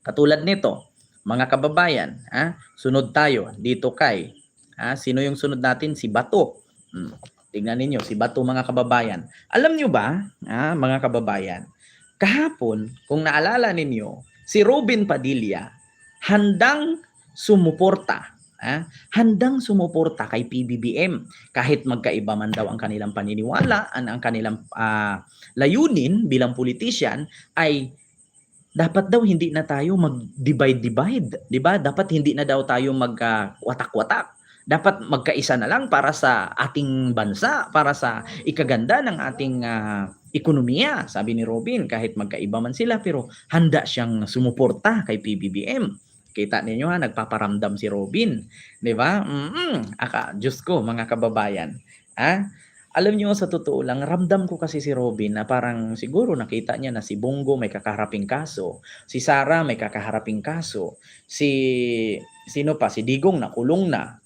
Katulad nito, mga kababayan, sunod tayo dito kay, sino yung sunod natin? Si Bato. Tingnan ninyo, si Bato mga kababayan. Alam nyo ba, mga kababayan, kahapon, kung naalala ninyo, si Robin Padilla handang sumuporta. Handang sumuporta kay PBBM kahit magkaiba man daw ang kanilang paniniwala, ang kanilang layunin bilang politician ay dapat daw hindi na tayo mag-divide-divide, 'di ba? Dapat hindi na daw tayo magwatak-watak. Dapat magkaisa na lang para sa ating bansa, para sa ikaganda ng ating ekonomiya, sabi ni Robin. Kahit magkaiba man sila, pero handa siyang sumuporta kay PBBM. Kita ninyo nagpaparamdam si Robin, 'di ba? Diyos ko, mga kababayan. Alam niyo, sa totoo lang, ramdam ko kasi si Robin na parang siguro nakita niya na si Bongo may kakaharaping kaso, si Sara may kakaharaping kaso, sino pa, si Digong nakulong na.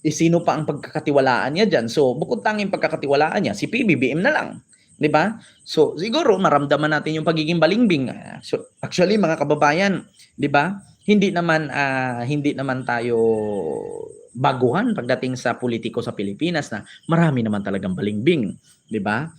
Sino pa ang pagkakatiwalaan niya dyan? So, bukod tanging pagkakatiwalaan niya, si PBBM na lang. 'Di ba? So, siguro maramdaman natin yung pagiging balimbing. So, actually, mga kababayan, 'di ba? Hindi naman tayo baguhan pagdating sa politiko sa Pilipinas na marami naman talagang balimbing, 'di ba?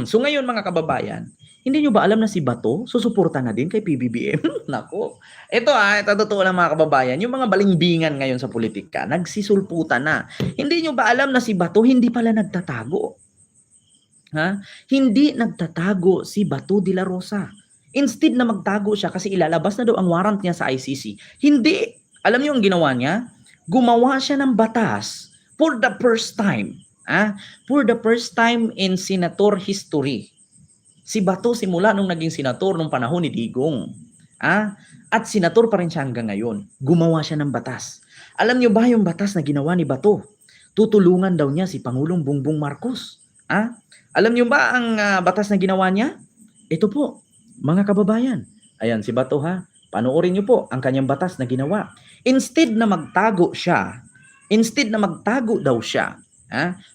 So ngayon, mga kababayan, hindi nyo ba alam na si Bato susuporta na din kay PBBM? Nako. Ito totoo lang, mga kababayan, yung mga balimbingan ngayon sa politika, nagsisulputan na. Hindi nyo ba alam na si Bato hindi pala nagtatago? Hindi nagtatago si Bato de la Rosa. Instead na magtago siya kasi ilalabas na daw ang warrant niya sa ICC. Hindi. Alam niyo ang ginawa niya? Gumawa siya ng batas for the first time. For the first time in senator history. Si Bato simula nung naging senator nung panahon ni Digong. At senator pa rin siya hanggang ngayon. Gumawa siya ng batas. Alam niyo ba yung batas na ginawa ni Bato? Tutulungan daw niya si Pangulong Bongbong Marcos. Alam niyo ba ang batas na ginawa niya? Ito po, mga kababayan. Ayan, si Bato panoorin niyo po ang kanyang batas na ginawa. Instead na magtago daw siya,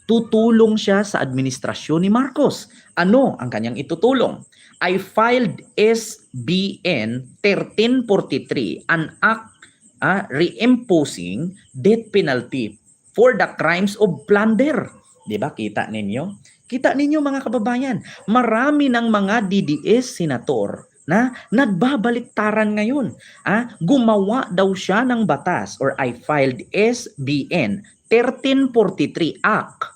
tutulong siya sa administrasyon ni Marcos. Ano ang kanyang itutulong? I filed SBN 1343, an act reimposing death penalty for the crimes of plunder. Diba? Kita ninyo? Kita ninyo, mga kababayan, marami ng mga DDS senator na nagbabaliktaran ngayon. Gumawa daw siya ng batas, or I filed SBN 1343 Act.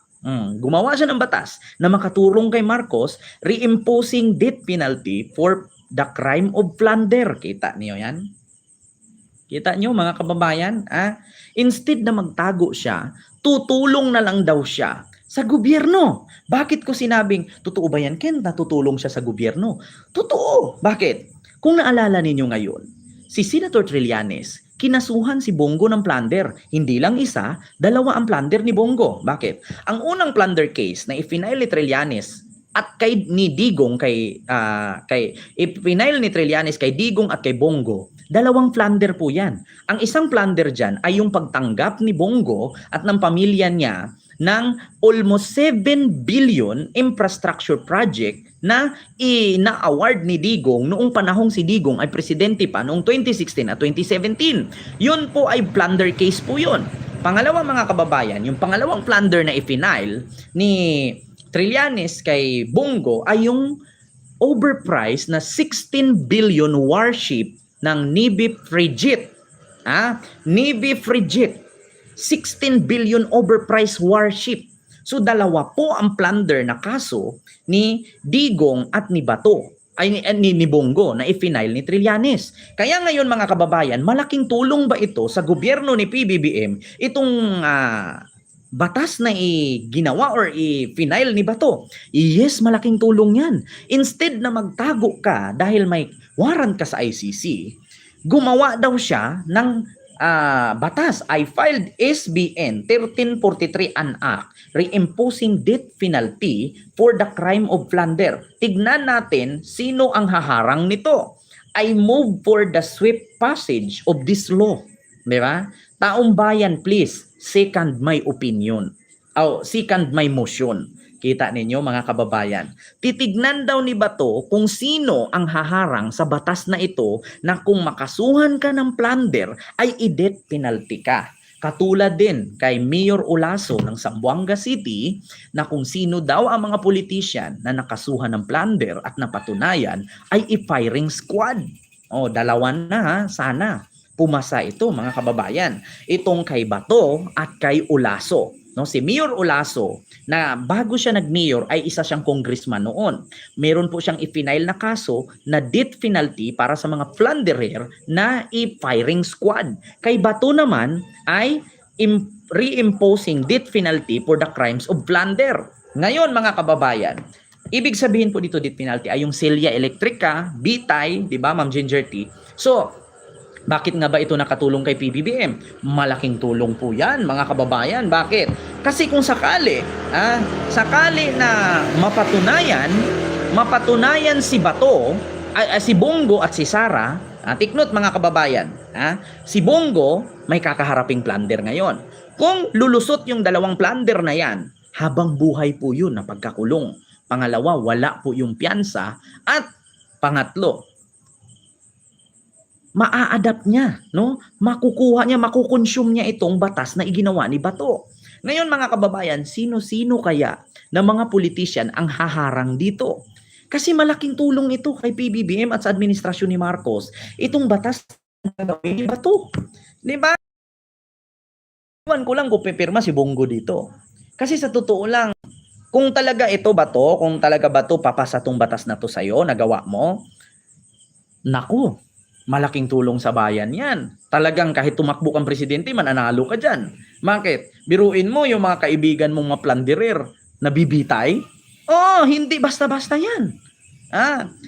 Gumawa siya ng batas na makatulong kay Marcos, reimposing death penalty for the crime of plunder. Kita niyo yan? Kita niyo, mga kababayan? Instead na magtago siya, tutulong na lang daw siya sa gobyerno. Bakit ko sinabing, totoo ba yan, Ken? Natutulong siya sa gobyerno? Totoo. Bakit? Kung naalala ninyo ngayon, si Senator Trillanes, kinasuhan si Bongo ng plunder. Hindi lang isa, dalawa ang plunder ni Bongo. Bakit? Ang unang plunder case na i-file ni Trillanes at ni Digong i-file ni Trillanes kay Digong at kay Bongo, dalawang plunder po yan. Ang isang plunder dyan ay yung pagtanggap ni Bongo at ng pamilya niya ng almost 7 billion infrastructure project na ina-award ni Digong noong panahong si Digong ay presidente pa noong 2016 at 2017. Yun po ay plunder case po yun. Pangalawang, mga kababayan, yung pangalawang plunder na i-file ni Trillanes kay Bongo ay yung overpriced na 16 billion warship ng Navy Frigate. Navy Frigate. 16 billion overpriced warship. So dalawa po ang plunder na kaso ni Digong at ni Bato, ni Bongo, na i-file ni Trillanes. Kaya ngayon, mga kababayan, malaking tulong ba ito sa gobyerno ni PBBM itong batas na ginawa or i-file ni Bato? Yes, malaking tulong yan. Instead na magtago ka dahil may warrant ka sa ICC, gumawa daw siya ng batas. I filed SBN 1343, an act reimposing death penalty for the crime of plunder. Tignan natin sino ang haharang nito. I move for the swift passage of this law. Diba? Taong bayan, please, second my opinion. Second my motion. Kita ninyo mga kababayan. Titignan daw ni Bato kung sino ang haharang sa batas na ito na kung makasuhan ka ng plunder ay i-death penalty ka. Katulad din kay Mayor Olaso ng Zamboanga City na kung sino daw ang mga politician na nakasuhan ng plunder at napatunayan ay i-firing squad. O, dalawa na ha, sana. Pumasa ito mga kababayan. Itong kay Bato at kay Olaso. No, si Mayor Olaso na bago siya nag-mayor ay isa siyang congressman noon. Meron po siyang i-file na kaso na death penalty para sa mga plunderer na i-firing squad. Kay Bato naman ay reimposing death penalty for the crimes of plunder. Ngayon mga kababayan, ibig sabihin po dito death penalty ay yung Celia Electrica, Bitay, di ba Ma'am Ginger T? So, bakit nga ba ito nakatulong kay PBBM? Malaking tulong po yan, mga kababayan. Bakit? Kasi kung sakali na mapatunayan si Bato, si Bongo at si Sara, take note mga kababayan, si Bongo may kakaharaping plunder ngayon. Kung lulusot yung dalawang plunder na yan, habang buhay po yun na pagkakulong. Pangalawa, wala po yung piyansa. At pangatlo, maa-adapt niya, no? Makukuha niya, makukonsume niya itong batas na iginawa ni Bato. Ngayon mga kababayan, sino-sino kaya na mga politician ang haharang dito? Kasi malaking tulong ito kay PBBM at sa administrasyon ni Marcos, itong batas na gawin ni Bato. Di ba? Iwan ko lang kung pipirma si Bongo dito. Kasi sa totoo lang, kung talaga ito Bato, kung talaga Bato papasa tong batas na to sa'yo, nagawa mo, naku, malaking tulong sa bayan yan. Talagang kahit tumakbo kang presidente, mananalo ka dyan. Bakit? Biruin mo yung mga kaibigan mong mga plunderer na bibitay. Oh, hindi basta-basta yan.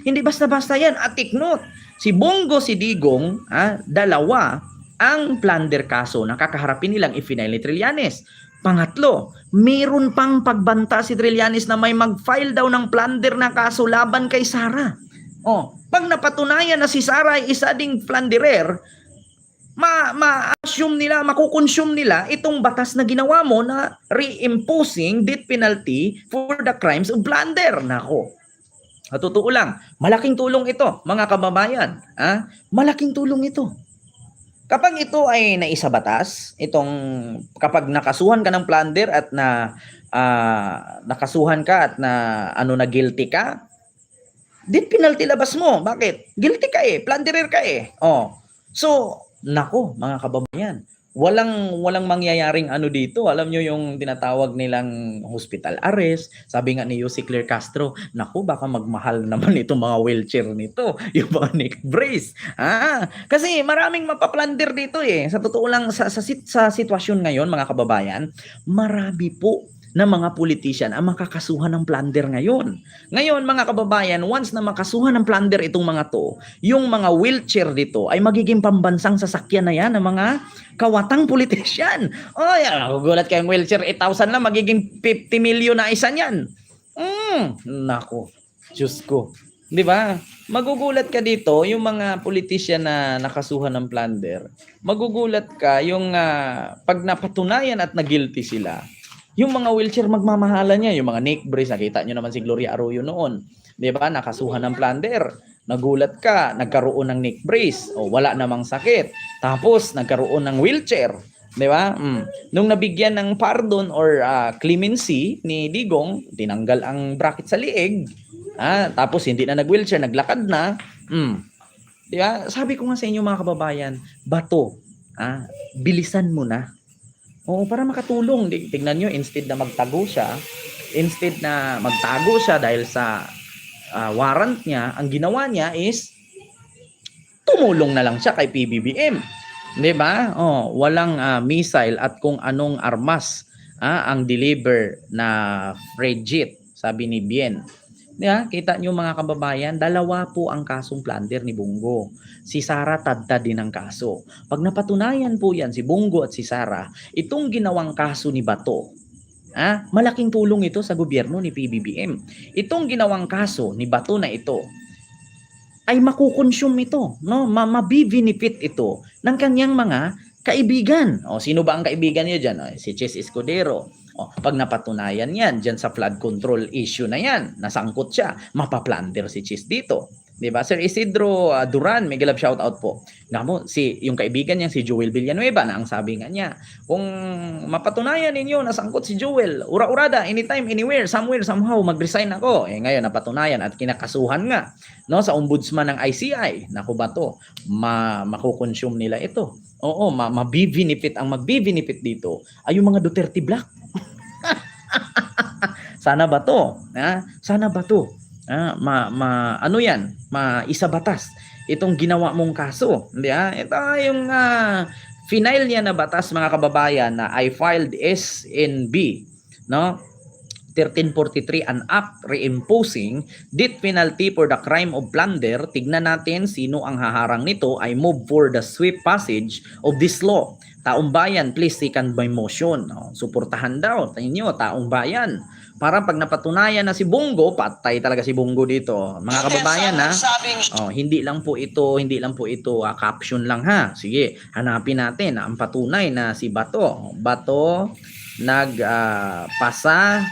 Hindi basta-basta yan. At take note, si Bongo, si Digong, dalawa ang plunder kaso na kakaharapin nilang i-file ni Trillanes. Pangatlo, meron pang pagbanta si Trillanes na may mag-file daw ng plunder na kaso laban kay Sara. Oh, pag napatunayan na si Sara ay isa ding plunderer, ma-assume nila, makukonsume nila itong batas na ginawa mo na reimposing death penalty for the crimes of plunder. Nako. Sa totoo lang, malaking tulong ito, mga kababayan. Malaking tulong ito. Kapag ito ay naisabatas, kapag nakasuhan ka ng plunder at nakasuhan ka at na guilty ka, death penalty labas mo. Bakit? Guilty ka plunderer ka Oh. So, nako, mga kababayan, walang mangyayaring dito. Alam nyo yung tinatawag nilang hospital arrest. Sabi nga ni Jose Claire Castro, nako, baka magmahal naman itong mga wheelchair nito, yung mga neck brace. Kasi maraming mapaplunder dito Sa totoo lang, sa sitwasyon ngayon, mga kababayan, marami po na mga politician ang makakasuhan ng plunder ngayon. Ngayon, mga kababayan, once na makasuhan ng plunder itong mga to, yung mga wheelchair dito ay magiging pambansang sasakyan na yan ng mga kawatang politician. Oh, yan, nagugulat kayong wheelchair, 8,000 lang, magiging 50 million na isa niyan. Nako, Diyos ko. Di ba? Magugulat ka dito, yung mga politician na nakasuhan ng plunder, magugulat ka yung pag napatunayan at na-guilty sila, yung mga wheelchair magmamahala niya, yung mga neck brace, nakita nyo naman si Gloria Arroyo noon. Di ba? Nakasuhan ng plunder. Nagulat ka, nagkaroon ng neck brace. O, wala namang sakit. Tapos, nagkaroon ng wheelchair. Di ba? Nung nabigyan ng pardon or clemency ni Digong, tinanggal ang bracket sa liig. Tapos, hindi na nag-wheelchair, naglakad na. Di ba? Sabi ko nga sa inyo mga kababayan, Bato, bilisan mo na. Oo, para makatulong. Tingnan nyo, instead na magtago siya dahil sa warrant niya, ang ginawa niya is tumulong na lang siya kay PBBM. Di ba? Walang missile at kung anong armas ang deliver na frigate, sabi ni Bien. Kita nyo mga kababayan, dalawa po ang kasong plunder ni Bongo. Si Sara tadtad din ang kaso. Pag napatunayan po yan si Bongo at si Sara, itong ginawang kaso ni Bato, malaking tulong ito sa gobyerno ni PBBM. Itong ginawang kaso ni Bato na ito, ay makukonsume ito, no? Mabibenefit ito ng kanyang mga kaibigan. Sino ba ang kaibigan niya dyan? Si Chess Escudero, O, pag napatunayan yan, dyan sa flood control issue na yan, nasangkot siya, mapaplunder si Chis dito. Di ba? Sir Isidro Duran, may galab shoutout po. Nga mo, yung kaibigan niya, si Joel Villanueva, na ang sabi nga niya, kung mapatunayan ninyo nasangkot si Joel, ura-urada, anytime, anywhere, somewhere, somehow, mag-resign ako. Eh ngayon, napatunayan at kinakasuhan nga, no, sa ombudsman ng ICI. Naku ba to? Makukonsume nila ito. Oo, mabibenefit. Ang magbibenefit dito ay yung mga Duterte Black. Sana ba to? Sana ba to? Ano yan? Isa batas. Itong ginawa mong kaso. Hindi, ito yung final niya na batas, mga kababayan, na I filed SNB, no? 1343, an act reimposing death penalty for the crime of plunder. Tignan natin sino ang haharang nito. I move for the swift passage of this law. Taong bayan, please second by motion. Suportahan daw ninyo, taong bayan. Para pag napatunayan na si Bongo, patay talaga si Bongo dito. Mga kababayan, hindi lang po ito caption lang, ha. Sige, hanapin natin ang patunay na si Bato. Bato nagpasa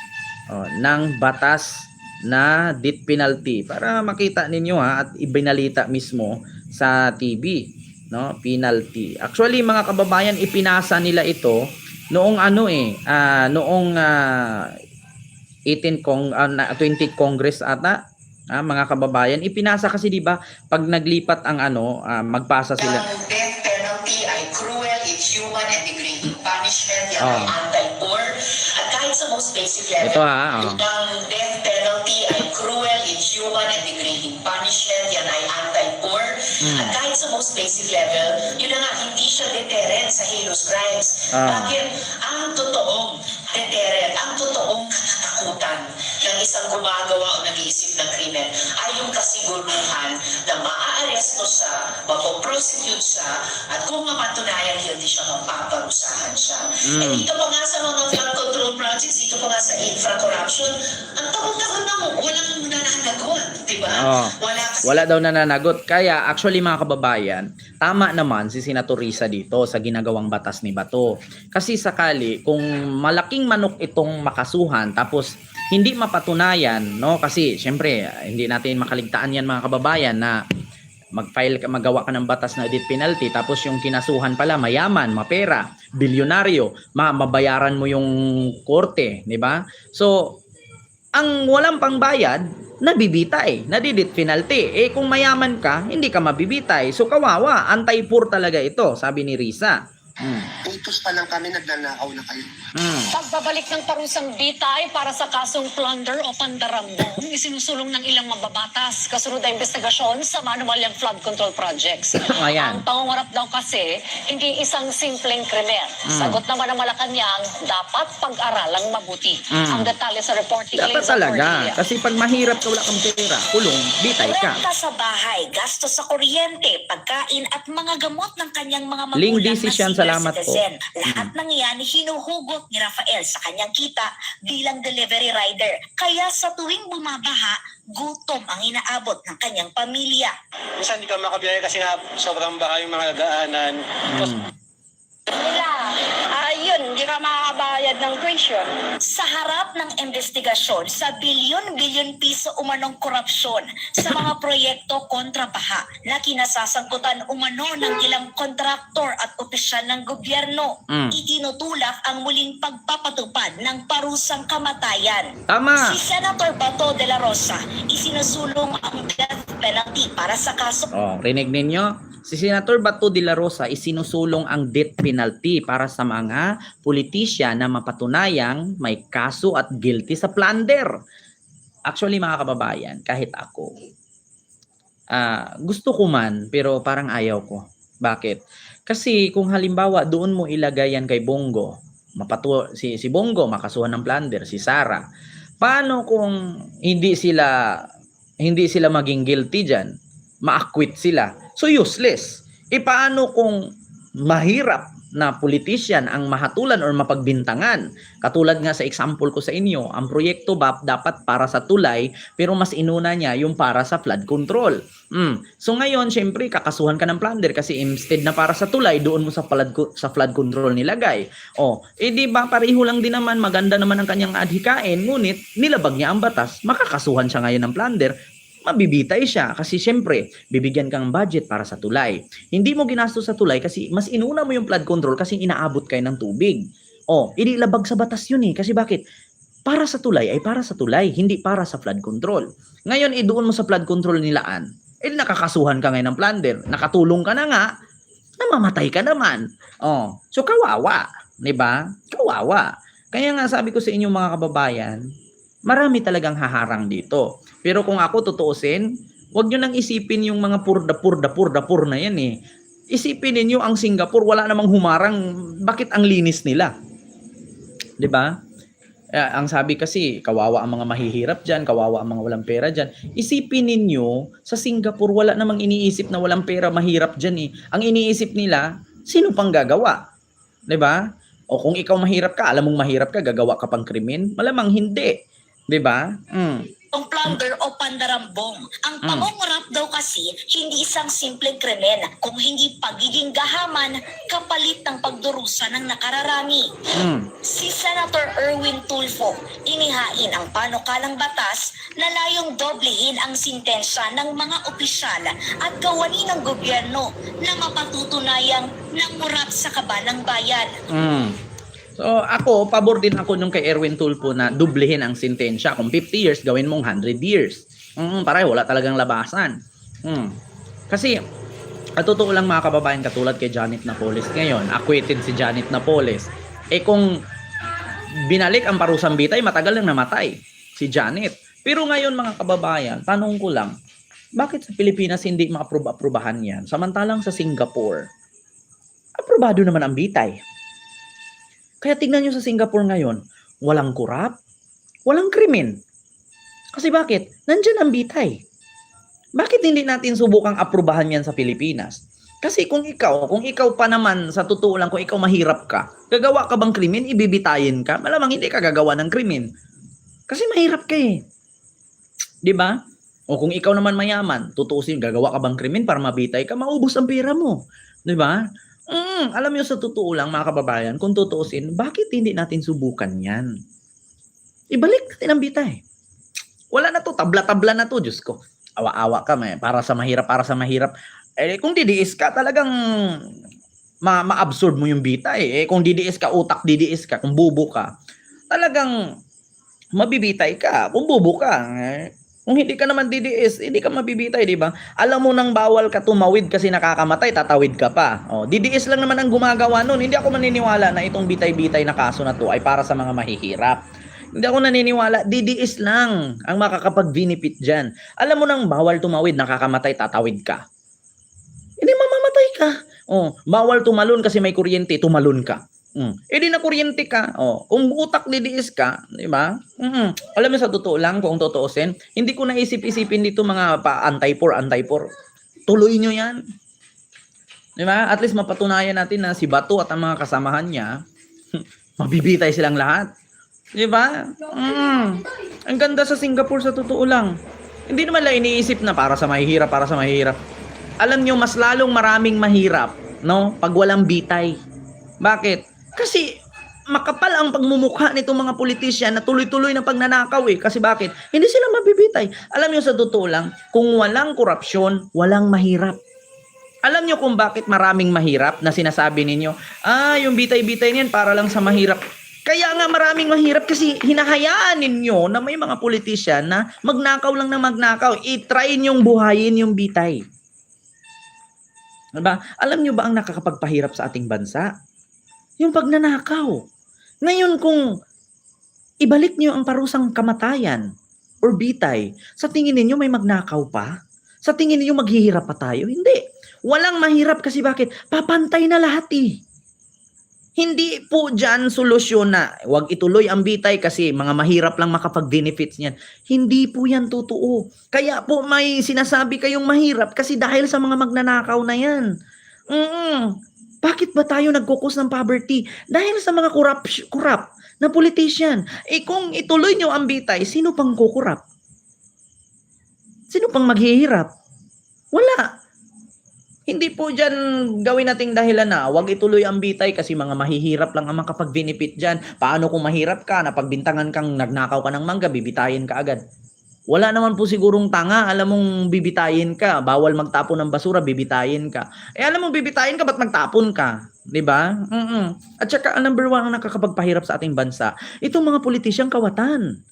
ng batas na death penalty para makita ninyo, at ibinalita mismo sa TV, no, penalty. Actually, mga kababayan, ipinasa nila ito noong 20 Congress ata, mga kababayan. Ipinasa kasi, di ba, pag naglipat ang magpasa sila. Ang death penalty ay cruel, inhuman, and degrading punishment. Yan ay anti-poor. At kahit sa most basic level, ito ang death penalty ay cruel, inhuman, and degrading punishment. Yan ay anti-poor. At kahit sa most basic level, yun na nga, hindi siya deterrent sa heinous crimes. Bakit? Ang totoong deterrent, ang totoong katatakutan ng isang gumagawa o nag-iisip ng krimen ay yung kasiguruhan na maaaresto siya, mapoprosecute siya, at kung mapatunayan guilty siya, mapaparusahan siya. And dito pa nga sa mga flood control projects, dito pa nga sa infra-corruption, ang taon-taon na walang nananagot, di ba? Wala daw nananagot. Kaya actually, mga kababayan, tama naman si Senator Risa dito sa ginagawang batas ni Bato. Kasi sakali, kung malaking manok itong makasuhan, tapos hindi mapatunayan, no? Kasi syempre, hindi natin makaligtaan yan, mga kababayan, na magawa ka ng batas na death penalty, tapos yung kinasuhan pala mayaman, mapera, bilyonaryo, mabayaran mo yung korte, di ba? So, ang walang pangbayad, nabibitay, nadi-death penalty. Eh kung mayaman ka, hindi ka mabibitay. So kawawa, anti-poor talaga ito, sabi ni Risa. Utos pa lang kami, nagnanakaw na kayo. Pagbabalik ng parusang bitay para sa kasong plunder o pandarambong, isinusulong ng ilang mababatas kasunod na investigasyon sa manual flood control projects. Ayan. Ang pangungarap daw kasi, hindi isang simpleng krimen. Sagot naman ng Malacanang, dapat pag-aralang mabuti. Ang detalye sa report ni Dapat Eliza talaga. Cordelia. Kasi pag mahirap ka, wala kang pera, kulong, bitay ka. Renta sa bahay, gasto sa kuryente, pagkain at mga gamot ng kanyang mga magulang Ling na decision, senior salamat po. citizen. Lahat ng iyan hinuhugot ni Rafael sa kanyang kita bilang delivery rider. Kaya sa tuwing bumabaha, gutom ang inaabot ng kanyang pamilya. Minsan hindi ka makabiyahe kasi nga sobrang baha yung mga daanan. Yun, hindi ka makakabayad ng tuition. Sa harap ng investigasyon sa bilyon-bilyon piso umanong korupsyon sa mga proyekto kontra baha na kinasasangkutan umano ng ilang kontraktor at opisyal ng gobyerno, itinutulak ang muling pagpapatupad ng parusang kamatayan. Tama. Si Senator Bato de la Rosa isinusulong ang death penalty para sa kaso. Rinig ninyo? Si Senator Bato de la Rosa isinusulong ang death penalty para sa mga politisya na mapatunayang may kaso at guilty sa plunder. Actually, mga kababayan, kahit ako, gusto ko man, pero parang ayaw ko. Bakit? Kasi kung halimbawa doon mo ilagay yan kay Bongo, si Bongo makasuhan ng plunder, si Sara. Paano kung hindi sila maging guilty dyan? Ma-acquit sila. So useless. E paano kung mahirap na politician ang mahatulan or mapagbintangan. Katulad nga sa example ko sa inyo, ang proyekto BAP dapat para sa tulay pero mas inuna niya yung para sa flood control. So ngayon, syempre, kakasuhan ka ng plunder kasi instead na para sa tulay, doon mo sa flood control nilagay. Di ba pareho lang din naman, maganda naman ang kanyang adhikain, ngunit nilabag niya ang batas, makakasuhan siya ngayon ng plunder, mabibitay siya kasi syempre bibigyan kang budget para sa tulay. Hindi mo ginastos sa tulay kasi mas inuna mo yung flood control kasi inaabot kayo ng tubig. Ilabag sa batas yun kasi bakit? Para sa tulay ay para sa tulay, hindi para sa flood control. Ngayon, doon mo sa flood control nilaan. Nakakasuhan ka ngayon ng plunder. Nakatulong ka na nga, namamatay ka naman. So kawawa, 'di ba? Kawawa. Kaya nga sabi ko sa inyo mga kababayan, marami talagang haharang dito. Pero kung ako tutuusin, wag nyo nang isipin yung mga pur na yan Isipin niyo ang Singapore, wala namang humarang, bakit ang linis nila? 'Di ba? Ang sabi kasi, kawawa ang mga mahihirap dyan, kawawa ang mga walang pera dyan. Isipin ninyo, sa Singapore, wala namang iniisip na walang pera, mahirap dyan Ang iniisip nila, sino pang gagawa? 'Di ba? O kung ikaw mahirap ka, alam mong mahirap ka, gagawa ka pang krimen? Malamang hindi. 'Di ba? Ang plunder o pandarambong. Ang pangungurap daw kasi hindi isang simpleng krimen, kung hindi pagiging gahaman kapalit ng pagdurusa ng nakararami. Si Senator Erwin Tulfo, inihain ang panukalang batas na layong doblehin ang sintensya ng mga opisyal at gawani ng gobyerno na mapatutunayang nangurap sa kabalang bayan. So ako, pabor din ako nung kay Erwin Tulfo na dublehin ang sentensya. Kung 50 years, gawin mong 100 years. Pareho, wala talagang labasan. Kasi, at totoo lang mga kababayan, katulad kay Janet Napoles ngayon, acquitted si Janet Napoles. Kung binalik ang parusang bitay, matagal nang namatay si Janet. Pero ngayon mga kababayan, tanong ko lang, bakit sa Pilipinas hindi ma-aprubahan yan? Samantalang sa Singapore, aprobado naman ang bitay. Kaya tignan nyo sa Singapore ngayon, walang kurap, walang krimen. Kasi bakit? Nandyan ang bitay. Bakit hindi natin subukang aprubahan yan sa Pilipinas? Kasi kung ikaw pa naman, sa totoo lang, kung ikaw mahirap ka, gagawa ka bang krimen, ibibitayin ka, malamang hindi ka gagawa ng krimen. Kasi mahirap ka Diba? O kung ikaw naman mayaman, tutuusin, gagawa ka bang krimen para mabitay ka, maubos ang pera mo. Diba? Alam niyo sa totoo lang mga kababayan, kung tutuusin, bakit hindi natin subukan yan? Ibalik natin ang bitay. Wala na to, tabla-tabla na to, Diyos ko. Awa-awa ka, para sa mahirap. Kung didiis ka, talagang ma-absorb mo yung bitay. Kung didiis ka, utak didiis ka, kung bubo ka, talagang mabibitay ka. Kung bubo ka, kung hindi ka naman didiis, hindi ka mabibitay, di ba? Alam mo nang bawal ka tumawid kasi nakakamatay, tatawid ka pa. Didiis lang naman ang gumagawa nun. Hindi ako maniniwala na itong bitay-bitay na kaso na to ay para sa mga mahihirap. Hindi ako naniniwala, didiis lang ang makakapag-benefit dyan. Alam mo nang bawal tumawid, nakakamatay, tatawid ka. Hindi mamamatay ka. Bawal tumalon kasi may kuryente, tumalon ka. Di na kuryente ka. Kung utak didiis ka, di ba? Alam mo sa totoo lang, kung totoosin, hindi ko naisip-isipin dito mga anti-poor. Tuloy nyo yan. Di ba? At least mapatunayan natin na si Bato at ang mga kasamahan niya, mabibitay silang lahat. Di ba? Ang ganda sa Singapore sa totoo lang. Hindi naman lang iniisip na para sa mahihirap. Alam nyo, mas lalong maraming mahirap, no? Pag walang bitay. Bakit? Kasi makapal ang pagmumukha nitong mga politician na tuloy-tuloy na pagnanakaw Kasi bakit? Hindi sila mabibitay. Alam nyo sa totoo lang, kung walang korupsyon, walang mahirap. Alam nyo kung bakit maraming mahirap na sinasabi ninyo, yung bitay-bitay niyan para lang sa mahirap. Kaya nga maraming mahirap kasi hinahayaan ninyo na may mga politician na magnakaw lang na magnakaw. I-try nyong buhayin yung bitay. Diba? Alam nyo ba ang nakakapagpahirap sa ating bansa? Yung pagnanakaw. Ngayon kung ibalik niyo ang parusang kamatayan or bitay, sa tingin niyo may magnakaw pa? Sa tingin niyo maghihirap pa tayo? Hindi. Walang mahirap kasi bakit? Papantay na lahat Hindi po dyan solusyon na wag ituloy ang bitay kasi mga mahirap lang makapag-benefits niyan. Hindi po yan totoo. Kaya po may sinasabi kayong mahirap kasi dahil sa mga magnanakaw na yan. Bakit ba tayo nagkukos ng poverty? Dahil sa mga corrupt na politician. Kung ituloy nyo ang bitay, sino pang kukurap? Sino pang maghihirap? Wala. Hindi po dyan gawin nating dahilan na wag ituloy ang bitay kasi mga mahihirap lang ang makapag-benefit dyan. Paano kung mahirap ka, napagbintangan kang nagnakaw ka ng mangga, bibitayin ka agad. Wala naman po sigurong tanga, alam mong bibitayin ka, bawal magtapon ng basura, bibitayin ka. Alam mong bibitayin ka, ba't magtapon ka? 'Di ba? At saka ang number 1 ang nakakapagpahirap sa ating bansa, itong mga politisyang kawatan.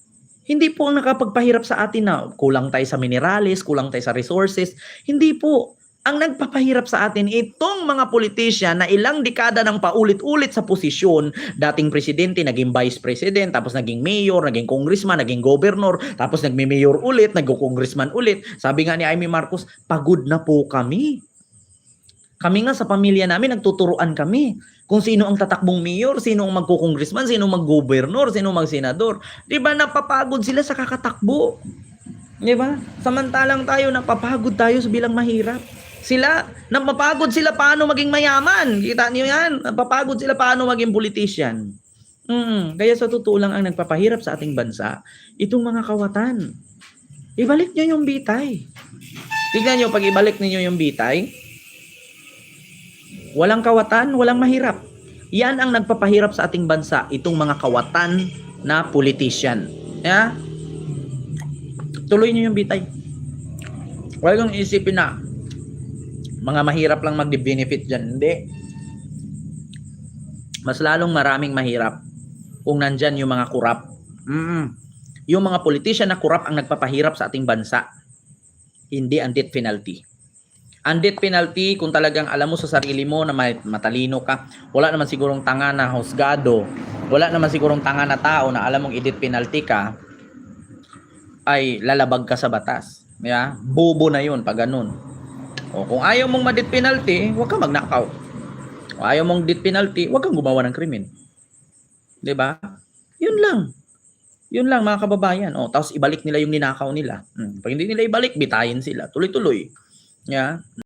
Hindi po ang nakapagpahirap sa atin na kulang tayo sa minerales, kulang tayo sa resources. Hindi po. Ang nagpapahirap sa atin itong mga politician na ilang dekada nang paulit-ulit sa posisyon, dating presidente, naging vice president, tapos naging mayor, naging congressman, naging governor, tapos nagme-mayor ulit, nag-congressman ulit. Sabi nga ni Amy Marcos, pagod na po kami. Kami nga sa pamilya namin, nagtuturuan kami kung sino ang tatakbong mayor, sino ang magko-congressman, sino ang mag-governor, sino ang mag-senador. Diba napapagod sila sa kakatakbo? Diba? Samantalang tayo, napapagod tayo sa bilang mahirap. Sila, napapagod sila paano maging mayaman. Kita niyo yan? Napapagod sila paano maging politician. Kaya sa totoo lang ang nagpapahirap sa ating bansa, itong mga kawatan. Ibalik nyo yung bitay. Tignan nyo, pag ibalik niyo yung bitay, walang kawatan, walang mahirap. Yan ang nagpapahirap sa ating bansa, itong mga kawatan na politician. Yeah? Tuloy nyo yung bitay. Huwag kang isipin na mga mahirap lang mag-benefit dyan. Hindi. Mas lalong maraming mahirap kung nandyan yung mga kurap. Yung mga politician na kurap ang nagpapahirap sa ating bansa. Hindi ang death penalty. Ang death penalty, kung talagang alam mo sa sarili mo na matalino ka, wala naman sigurong tanga na husgado, wala naman sigurong tanga na tao na alam mong i-death penalty ka, ay lalabag ka sa batas. Yeah? Bobo na yun pag ganun. O kung ayaw mong ma-death penalty, huwag kang magnakaw. Kung ayaw mong death penalty, huwag kang gumawa ng krimen. 'Di ba? Yun lang. Yun lang mga kababayan. O tapos ibalik nila yung ninakaw nila. Pag hindi nila ibalik, bitayin sila. Tuloy-tuloy. Yeah.